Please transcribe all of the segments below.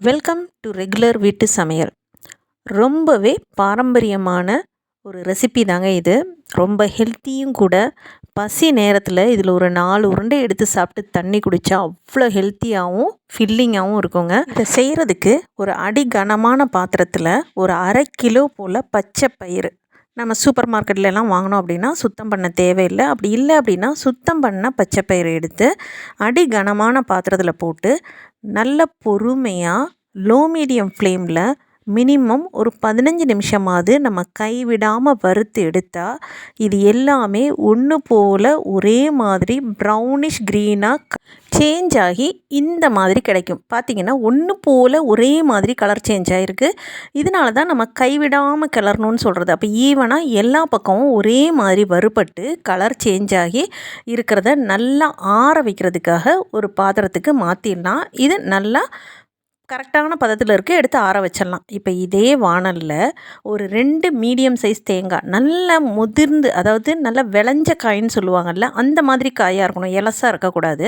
Welcome to regular வீட்டு சமையல். ரொம்பவே பாரம்பரியமான ஒரு ரெசிபி தாங்க இது. ரொம்ப ஹெல்த்தியும் கூட. பசி நேரத்தில் இதில் ஒரு 4 உருண்டை எடுத்து சாப்பிட்டு தண்ணி குடித்தா அவ்வளோ ஹெல்த்தியாகவும் ஃபில்லிங்காகவும் இருக்குங்க. இதை செய்கிறதுக்கு ஒரு அடிகனமான பாத்திரத்தில் ஒரு 1/2 கிலோ போல் பச்சை பயிறு, நம்ம சூப்பர் மார்க்கெட்லலாம் வாங்கினோம் அப்படின்னா சுத்தம் பண்ண தேவையில்லை. அப்படி இல்லை அப்படின்னா சுத்தம் பண்ண பச்சை பயிறு எடுத்து அடிகனமான பாத்திரத்தில் போட்டு நல்ல பொறுமையாக லோ மீடியம் ஃப்ளேமில் மினிமம் ஒரு 15 நிமிஷமாவது நம்ம கைவிடாமல் வறுத்து எடுத்தால் இது எல்லாமே ஒன்று போல் ஒரே மாதிரி ப்ரௌனிஷ் க்ரீனாக சேஞ்ச் ஆகி இந்த மாதிரி கிடைக்கும். பார்த்திங்கன்னா ஒன்று போல் ஒரே மாதிரி கலர் சேஞ்ச் ஆகிருக்கு. இதனால தான் நம்ம கைவிடாமல் கிளறணும்னு சொல்கிறது. அப்போ ஈவனாக எல்லா பக்கமும் ஒரே மாதிரி வறுபட்டு கலர் சேஞ்ச் ஆகி இருக்கிறத நல்லா ஆற வைக்கிறதுக்காக ஒரு பாத்திரத்துக்கு மாற்றிடலாம். இது நல்லா கரெக்டான பதத்தில் இருக்குது, எடுத்து ஆற வச்சிடலாம். இப்போ இதே வாணலில் ஒரு 2 மீடியம் சைஸ் தேங்காய், நல்ல முதிர்ந்து, அதாவது நல்லா விளைஞ்ச காயின்னு சொல்லுவாங்கள்ல, அந்த மாதிரி காயாக இருக்கணும், எலசாக இருக்கக்கூடாது.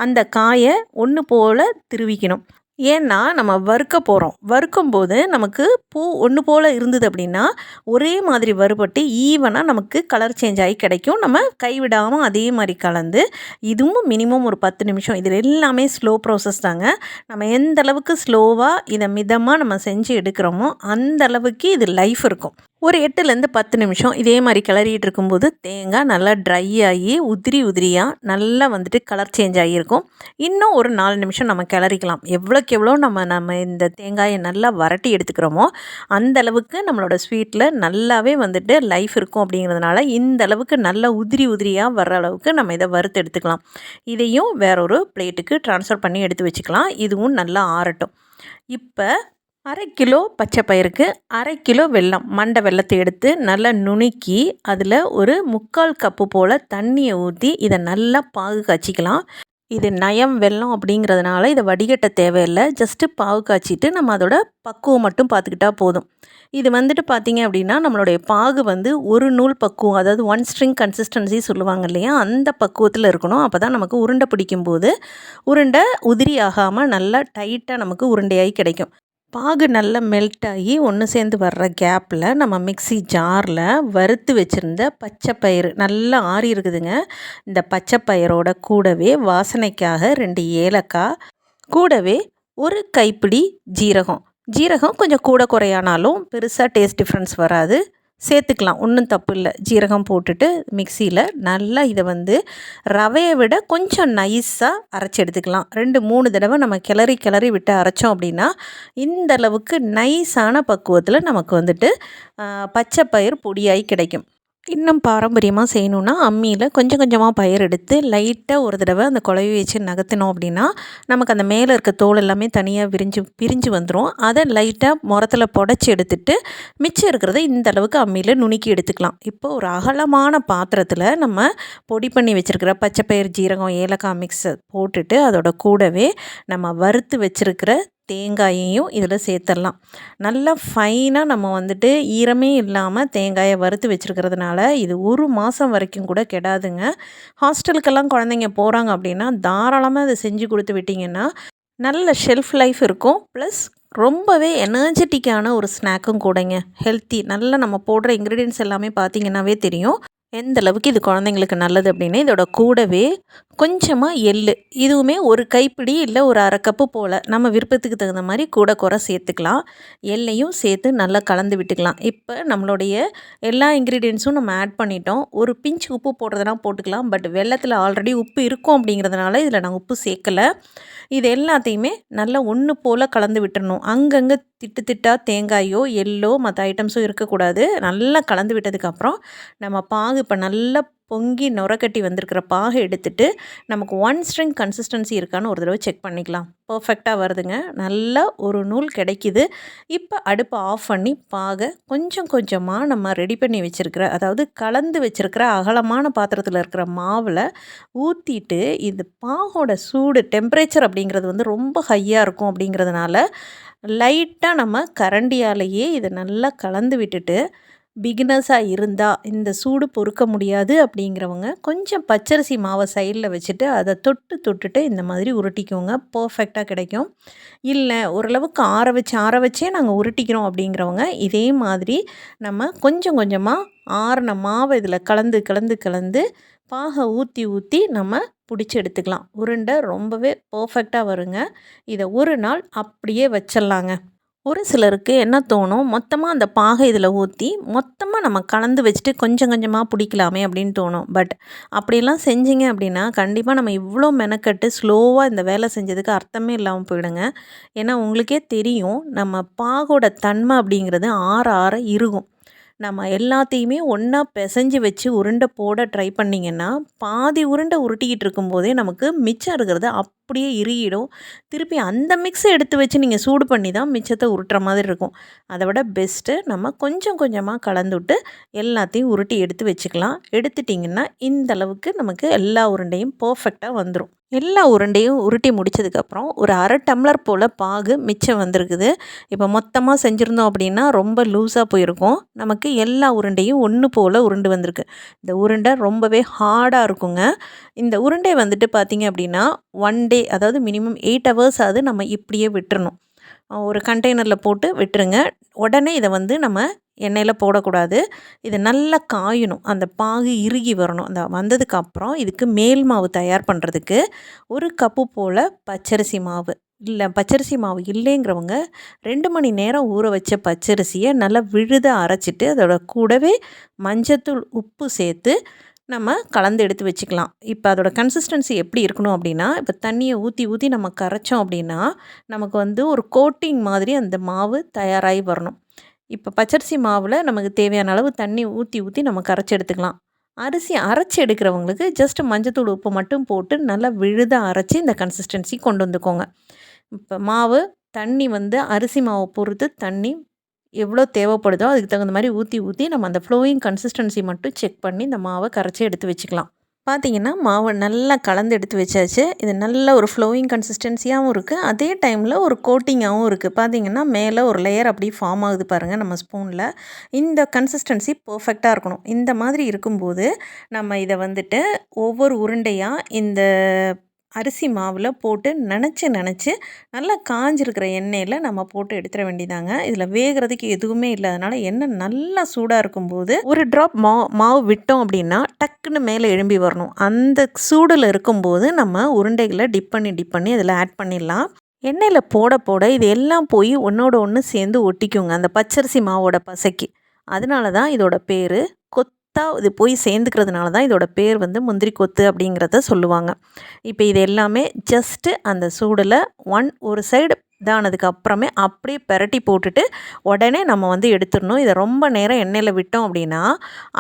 அந்த காயை ஒன்று போல் திருவிக்கணும். ஏன்னா நம்ம வறுக்க போகிறோம். வறுக்கும்போது நமக்கு பூ ஒன்று போல் இருந்தது அப்படின்னா ஒரே மாதிரி வறுபட்டு ஈவனாக நமக்கு கலர் சேஞ்ச் ஆகி கிடைக்கும். நம்ம கைவிடாமல் அதே மாதிரி கலந்து, இதுவும் மினிமம் ஒரு 10 நிமிஷம். இதில் எல்லாமே ஸ்லோ ப்ராசஸ் தாங்க. நம்ம எந்த அளவுக்கு ஸ்லோவாக இதை மிதமாக நம்ம செஞ்சு எடுக்கிறோமோ அந்த அளவுக்கு இது லைஃப் இருக்கும். ஒரு 8லேருந்து 10 நிமிஷம் இதே மாதிரி கிளறிட்டு இருக்கும்போது தேங்காய் நல்லா ட்ரை ஆகி உதிரியாக நல்லா வந்துட்டு கலர் சேஞ்ச் ஆகியிருக்கும். இன்னும் ஒரு 4 நிமிஷம் நம்ம கிளறிக்கலாம். எவ்வளோக்கு எவ்வளோ நம்ம இந்த தேங்காயை நல்லா வரட்டி எடுத்துக்கிறோமோ அந்த அளவுக்கு நம்மளோட ஸ்வீட்டில் நல்லாவே வந்துட்டு லைஃப் இருக்கும். அப்படிங்கிறதுனால இந்த அளவுக்கு நல்லா உதிரியாக வர்ற அளவுக்கு நம்ம இதை வறுத்து எடுத்துக்கலாம். இதையும் வேறொரு பிளேட்டுக்கு ட்ரான்ஸ்ஃபர் பண்ணி எடுத்து வச்சுக்கலாம். இதுவும் நல்லா ஆறட்டும். இப்போ 1/2 கிலோ பச்சை பயிருக்கு 1/2 கிலோ வெல்லம், மண்டை வெல்லத்தை எடுத்து நல்லா நுணுக்கி அதில் ஒரு 3/4 கப்பு போல் தண்ணியை ஊற்றி இதை நல்லா பாகு காய்ச்சிக்கலாம். இது நயம் வெல்லம் அப்படிங்கிறதுனால இதை வடிகட்ட தேவையில்லை. ஜஸ்ட்டு பாகு காய்ச்சிட்டு நம்ம அதோட பக்குவம் மட்டும் பார்த்துக்கிட்டா போதும். இது வந்துட்டு பார்த்திங்க அப்படின்னா நம்மளுடைய பாகு வந்து ஒரு நூல் பக்குவம், அதாவது 1 ஸ்ட்ரிங் கன்சிஸ்டன்சி சொல்லுவாங்க இல்லையா, அந்த பக்குவத்தில் இருக்கணும். அப்போ தான் நமக்கு உருண்டை பிடிக்கும்போது உருண்டை உதிரி ஆகாமல் நல்லா டைட்டாக நமக்கு உருண்டையாகி கிடைக்கும். பாகு நல்லா மெல்ட் ஆகி ஒன்று சேர்ந்து வர்ற கேப்பில் நம்ம மிக்ஸி ஜாரில் வறுத்து வச்சுருந்த பச்சை பயிறு நல்லா ஆறி இருக்குதுங்க. இந்த பச்சை பயிரோட கூடவே வாசனைக்காக 2 ஏலக்காய், கூடவே ஒரு கைப்பிடி ஜீரகம் கொஞ்சம் கூட குறையானாலும் பெருசாக டேஸ்ட் டிஃப்ரென்ஸ் வராது, சேர்த்துக்கலாம், ஒன்றும் தப்பு இல்லை. ஜீரகம் போட்டுட்டு மிக்சியில் நல்லா இதை வந்து ரவையை விட கொஞ்சம் நைஸாக அரைச்சி எடுத்துக்கலாம். 2-3 தடவை நம்ம கிளறி விட்டு அரைச்சோம் அப்படின்னா இந்த அளவுக்கு நைஸான பக்குவத்தில் நமக்கு வந்துட்டு பச்சை பயிர் பொடியாகி கிடைக்கும். இன்னும் பாரம்பரியமாக செய்யணுன்னா அம்மியில் கொஞ்சம் கொஞ்சமாக பயிர் எடுத்து லைட்டாக ஒரு தடவை அந்த குழவி வச்சு நகர்த்தினோம் அப்படின்னா நமக்கு அந்த மேலே இருக்க தோல் எல்லாமே தனியாக பிரிஞ்சு வந்துடும். அதை லைட்டாக முரத்தில் புடச்சி எடுத்துட்டு மிச்சம் இருக்கிறத இந்த அளவுக்கு அம்மியில் நுணுக்கி எடுத்துக்கலாம். இப்போ ஒரு அகலமான பாத்திரத்தில் நம்ம பொடி பண்ணி வச்சுருக்கிற பச்சை பயிர், ஜீரகம், ஏலக்காய் மிக்ஸை போட்டுட்டு அதோட கூடவே நம்ம வறுத்து வச்சுருக்கிற தேங்காயையும் இதில் சேர்த்துடலாம். நல்லா ஃபைனாக நம்ம வந்துட்டு ஈரமே இல்லாமல் தேங்காயை வறுத்து வச்சுருக்கிறதுனால இது 1 மாதம் வரைக்கும் கூட கெடாதுங்க. ஹாஸ்டலுக்கெல்லாம் குழந்தைங்க போகிறாங்க அப்படின்னா தாராளமாக அதை செஞ்சு கொடுத்து விட்டிங்கன்னா நல்ல ஷெல்ஃப் லைஃப் இருக்கும். ப்ளஸ் ரொம்பவே எனர்ஜெட்டிக்கான ஒரு ஸ்நாக்கும் கூடங்க. ஹெல்த்தி, நல்லா நம்ம போடுற இன்க்ரீடியன்ஸ் எல்லாமே பார்த்திங்கன்னாவே தெரியும் எந்த அளவுக்கு இது குழந்தைங்களுக்கு நல்லது அப்படின்னு. இதோட கூடவே கொஞ்சமாக எள்ளு, இதுவுமே ஒரு கைப்பிடி இல்லை ஒரு 1/2 கப்பு போல் நம்ம விருப்பத்துக்கு தகுந்த மாதிரி கூட குறை சேர்த்துக்கலாம். எள்ளையும் சேர்த்து நல்லா கலந்து விட்டுக்கலாம். இப்போ நம்மளுடைய எல்லா இன்க்ரீடியன்ஸும் நம்ம ஆட் பண்ணிட்டோம். ஒரு பிஞ்ச் உப்பு போடுறதுனா போட்டுக்கலாம். பட் வெல்லத்தில் ஆல்ரெடி உப்பு இருக்கும் அப்படிங்கிறதுனால இதில் நான் உப்பு சேர்க்கலை. இது எல்லாத்தையுமே நல்லா ஒன்று போல் கலந்து விட்டுறணும். அங்கங்கே திட்டாக தேங்காயோ எள்ளோ மற்ற ஐட்டம்ஸும் இருக்கக்கூடாது. நல்லா கலந்து விட்டதுக்கப்புறம் நம்ம பாகு இப்போ நல்லா பொங்கி நுரக்கட்டி வந்திருக்கிற பாகு எடுத்துகிட்டு நமக்கு 1 ஸ்ட்ரிங் கன்சிஸ்டன்சி இருக்கான்னு ஒரு தடவை செக் பண்ணிக்கலாம். பர்ஃபெக்டாக வருதுங்க, நல்லா ஒரு நூல் கிடைக்கிது. இப்போ அடுப்பை ஆஃப் பண்ணி பாகை கொஞ்சம் கொஞ்சமாக நம்ம ரெடி பண்ணி வச்சுருக்கிற, அதாவது கலந்து வச்சுருக்கிற அகலமான பாத்திரத்தில் இருக்கிற மாவில் ஊற்றிட்டு, இந்த பாகோட சூடு டெம்பரேச்சர் அப்படிங்கிறது வந்து ரொம்ப ஹையாக இருக்கும். அப்படிங்கிறதுனால லைட்டாக நம்ம கரண்டியாலேயே இதை நல்லா கலந்து விட்டுட்டு பிகினர்ஸாக இருந்தால் இந்த சூடு பொறுக்க முடியாது அப்படிங்கிறவங்க கொஞ்சம் பச்சரிசி மாவை சைடில் வச்சுட்டு அதை தொட்டுட்டு இந்த மாதிரி உருட்டிக்கோங்க, பர்ஃபெக்டாக கிடைக்கும். இல்லை ஓரளவுக்கு ஆற வச்சே நாங்கள் உருட்டிக்கிறோம் அப்படிங்கிறவங்க இதே மாதிரி நம்ம கொஞ்சம் கொஞ்சமாக ஆறின மாவை இதில் கலந்து பாகை ஊற்றி நம்ம பிடிச்சி எடுத்துக்கலாம். உருண்டை ரொம்பவே பர்ஃபெக்டாக வருங்க. இதை ஒரு நாள் அப்படியே வச்சிடலாங்க. ஒரு சிலருக்கு என்ன தோணும், மொத்தமாக அந்த பாகை இதில் ஊற்றி மொத்தமாக நம்ம கலந்து வச்சுட்டு கொஞ்சம் கொஞ்சமாக பிடிக்கலாமே அப்படின்னு தோணும். பட் அப்படிலாம் செஞ்சிங்க அப்படின்னா கண்டிப்பாக நம்ம இவ்வளோ மெனக்கட்டு ஸ்லோவாக இந்த வேலை செஞ்சதுக்கு அர்த்தமே இல்லாமல் போயிடுங்க. ஏன்னா உங்களுக்கே தெரியும், நம்ம பாகோட தன்மை அப்படிங்கிறது ஆற இறுகும். நம்ம எல்லாத்தையுமே ஒன்றா பிசைஞ்சு வச்சு உருண்டை போட ட்ரை பண்ணிங்கன்னா பாதி உருண்டை உருட்டிக்கிட்டு இருக்கும்போதே நமக்கு மிச்சம் இருக்கிறது அப்படியே இறுகிடும். திருப்பி அந்த மிக்ஸை எடுத்து வச்சு நீங்கள் சூடு பண்ணி தான் மிச்சத்தை உருட்டுற மாதிரி இருக்கும். அதை விட பெஸ்ட்டு நம்ம கொஞ்சம் கொஞ்சமாக கலந்துவிட்டு எல்லாத்தையும் உருட்டி எடுத்து வச்சுக்கலாம். எடுத்துட்டிங்கன்னா இந்த அளவுக்கு நமக்கு எல்லா உருண்டையும் பர்ஃபெக்டாக வந்துடும். எல்லா உருண்டையும் உருட்டி முடித்ததுக்கப்புறம் ஒரு அரை டம்ளர் போல் பாகு மிச்சம் வந்திருக்குது. இப்போ மொத்தமாக செஞ்சுருந்தோம் அப்படின்னா ரொம்ப லூஸாக போயிருக்கும். நமக்கு எல்லா உருண்டையும் ஒன்று போல் உருண்டு வந்திருக்கு. இந்த உருண்டை ரொம்பவே ஹார்டாக இருக்குங்க. இந்த உருண்டை வந்துட்டு பார்த்திங்க அப்படின்னா 1 டே, அதாவது மினிமம் 8 ஹவர்ஸாவது நம்ம இப்படியே விட்டுறணும். ஒரு கண்டெய்னரில் போட்டு விட்டுருங்க. உடனே இதை நம்ம எண்ணெயில் போடக்கூடாது. இது நல்லா காயணும், அந்த பாகு இறுகி வரணும். அந்த வந்ததுக்கப்புறம் இதுக்கு மேல் மாவு தயார் பண்ணுறதுக்கு 1 கப்பு போல் பச்சரிசி மாவு, இல்லை பச்சரிசி மாவு இல்லைங்கிறவங்க 2 மணி நேரம் ஊற வச்ச பச்சரிசியை நல்லா விழுத அரைச்சிட்டு அதோட கூடவே மஞ்சத்தூள், உப்பு சேர்த்து நம்ம கலந்து எடுத்து வச்சுக்கலாம். இப்போ அதோட கன்சிஸ்டன்சி எப்படி இருக்கணும் அப்படின்னா, இப்போ தண்ணியை ஊற்றி நம்ம கரைச்சோம் அப்படின்னா நமக்கு ஒரு கோட்டிங் மாதிரி அந்த மாவு தயாராகி வரணும். இப்போ பச்சரிசி மாவில் நமக்கு தேவையான அளவு தண்ணி ஊற்றி நம்ம கரைச்சி எடுத்துக்கலாம். அரிசி அரைச்சி எடுக்கிறவங்களுக்கு ஜஸ்ட் மஞ்சத்தூள், உப்பு மட்டும் போட்டு நல்லா விழுத அரைச்சி இந்த கன்சிஸ்டன்சி கொண்டு வந்துக்கோங்க. இப்போ மாவு தண்ணி அரிசி மாவை பொறுத்து தண்ணி எவ்வளோ தேவைப்படுதோ அதுக்கு தகுந்த மாதிரி ஊற்றி நம்ம அந்த ஃப்ளோயிங் கன்சிஸ்டன்சி மட்டும் செக் பண்ணி இந்த மாவை கரைச்சி எடுத்து வச்சுக்கலாம். பார்த்திங்கன்னா மாவை நல்லா கலந்து எடுத்து வச்சாச்சு. இது நல்ல ஒரு ஃப்ளோயிங் கன்சிஸ்டன்சியாகவும் இருக்குது, அதே டைமில் ஒரு கோட்டிங்காகவும் இருக்குது. பார்த்திங்கன்னா மேலே ஒரு லேயர் அப்படியே ஃபார்ம் ஆகுது பாருங்கள் நம்ம ஸ்பூனில். இந்த கன்சிஸ்டன்சி பர்ஃபெக்டாக இருக்கணும். இந்த மாதிரி இருக்கும்போது நம்ம இதை ஒவ்வொரு உருண்டையாக இந்த அரிசி மாவில் போட்டு நனைச்சி நல்லா காஞ்சிருக்கிற எண்ணெயில் நம்ம போட்டு எடுத்துட வேண்டியதாங்க. இதில் வேகிறதுக்கு எதுவுமே இல்லை. அதனால் எண்ணெய் நல்லா சூடாக இருக்கும்போது ஒரு ட்ராப் மாவு விட்டோம் அப்படின்னா டக்குன்னு மேலே எழும்பி வரணும். அந்த சூடில் இருக்கும்போது நம்ம உருண்டைகளை டிப் பண்ணி அதில் ஆட் பண்ணிடலாம். எண்ணெயில் போட இது எல்லாம் போய் ஒன்றோட ஒன்று சேர்ந்து ஒட்டிக்குங்க அந்த பச்சரிசி மாவோட பசைக்கு. அதனால தான் இதோட பேர் இது போய் சேர்ந்துக்கிறதுனால தான் இதோட பேர் முந்திரி கொத்து அப்படிங்கிறத சொல்லுவாங்க. இப்போ இது எல்லாமே ஜஸ்ட்டு அந்த சூடில் ஒரு சைடு இதானதுக்கு அப்புறமே அப்படியே பெரட்டி போட்டுட்டு உடனே நம்ம எடுத்துடணும். இதை ரொம்ப நேரம் எண்ணெயில் விட்டோம் அப்படின்னா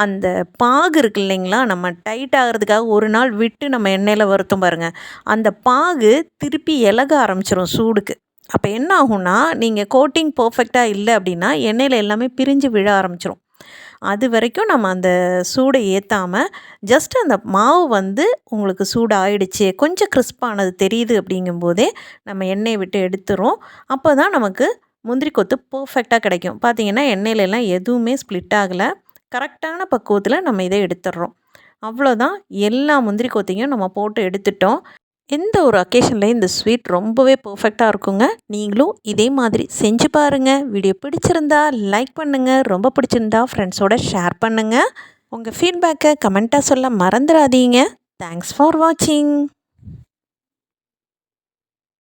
அந்த பாகு இருக்குது இல்லைங்களா, நம்ம டைட் ஆகிறதுக்காக ஒரு நாள் விட்டு நம்ம எண்ணெயில் வறுத்தோம் பாருங்கள், அந்த பாகு திருப்பி இலக ஆரம்பிச்சிடும் சூடுக்கு. அப்போ என்ன ஆகும்னா, நீங்கள் கோட்டிங் பர்ஃபெக்டாக இல்லை அப்படின்னா எண்ணெயில் எல்லாமே பிரிஞ்சு விழ ஆரம்பிச்சிடும். அது வரைக்கும் நம்ம அந்த சூடை ஏற்றாமல் ஜஸ்ட் அந்த மாவு உங்களுக்கு சூடு ஆயிடுச்சு, கொஞ்சம் கிறிஸ்பானது தெரியுது அப்படிங்கும்போதே நம்ம எண்ணெயை விட்டு எடுத்துரும். அப்போ தான் நமக்கு முந்திரி கொத்து பர்ஃபெக்டாக கிடைக்கும். பார்த்திங்கன்னா எண்ணெயிலெல்லாம் எதுவுமே ஸ்ப்ளிட் ஆகலை. கரெக்டான பக்குவத்தில் நம்ம இதை எடுத்துடுறோம். அவ்வளோதான், எல்லா முந்திரி கொத்தையும் நம்ம போட்டு எடுத்துட்டோம். எந்த ஒரு அக்கேஷன்லேயும் இந்த ஸ்வீட் ரொம்பவே பர்ஃபெக்டாக இருக்குங்க. நீங்களும் இதே மாதிரி செஞ்சு பாருங்கள். வீடியோ பிடிச்சிருந்தா லைக் பண்ணுங்கள், ரொம்ப பிடிச்சிருந்தா ஃப்ரெண்ட்ஸோட ஷேர் பண்ணுங்கள். உங்கள் ஃபீட்பேக்கை கமெண்ட்டாக சொல்ல மறந்துடாதீங்க. தேங்க்ஸ் ஃபார் வாட்சிங்.